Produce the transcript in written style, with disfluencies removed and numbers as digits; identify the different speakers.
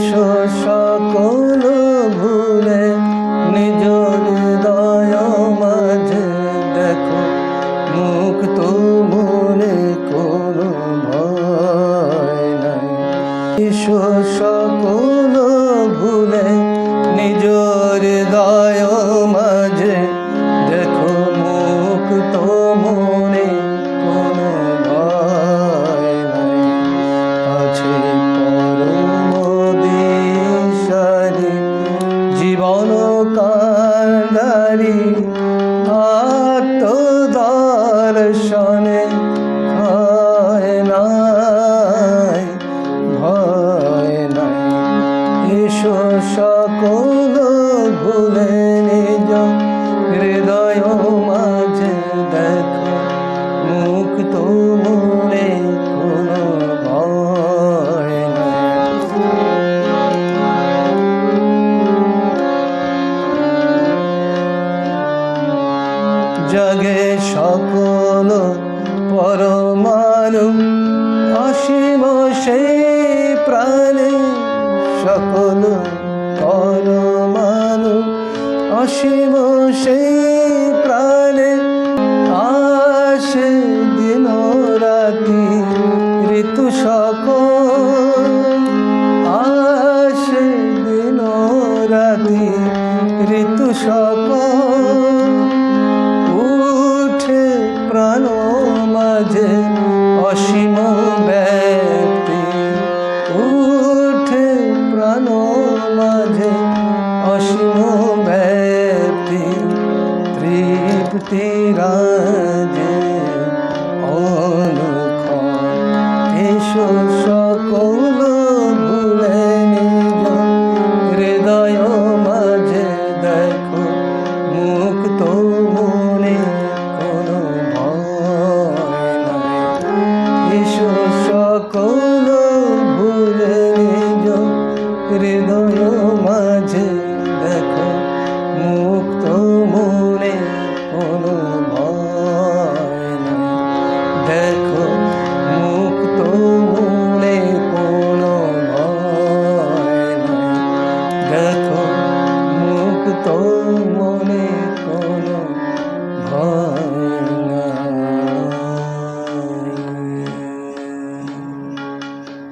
Speaker 1: এসো সকল ভুলে নিজ হৃদয় মাঝে দেখো মুক্ত মনে কোনো ভয় নাই। এসো সকল ভুলে নিজ হৃদয় মাঝে দেখো মুক্ত মনে কোনো ভয় নাই। আছে পরম দিশারি জীবন কান্ডারি আত্মদর্শনে ভয় নাই, ভয় নাই। এসো সকল ভুলে নিজ হৃদয় মাঝে দেখো মুক্ত মনে কোনো ভয় নাই। জগে সকল পরমাণু অসীম সেই প্রাণে সকল পরমাণু অসীম সেই প্রাণে আসে দিন রাতি ঋতু সকল আসে দিন রাতি ঋতু সকল উঠে প্রাণ মাঝে অসীম ব্যক্তি উঠে প্রাণ মাঝে অসীম ব্যক্তি তৃপ্তি রাজে অনুক্ষণ। এসো সকল ভুলে নিজ হৃদয় মাঝে দেখো মুক্ত মনে কোনো ভয় নাই। এসো সকল ভুলে নিজ হৃদয় মাঝে দেখো মুক্ত মনে কোনো ভয় নাই। দেখো মুক্ত মনে কোনো ভয় নাই। দেখো মুক্ত মনে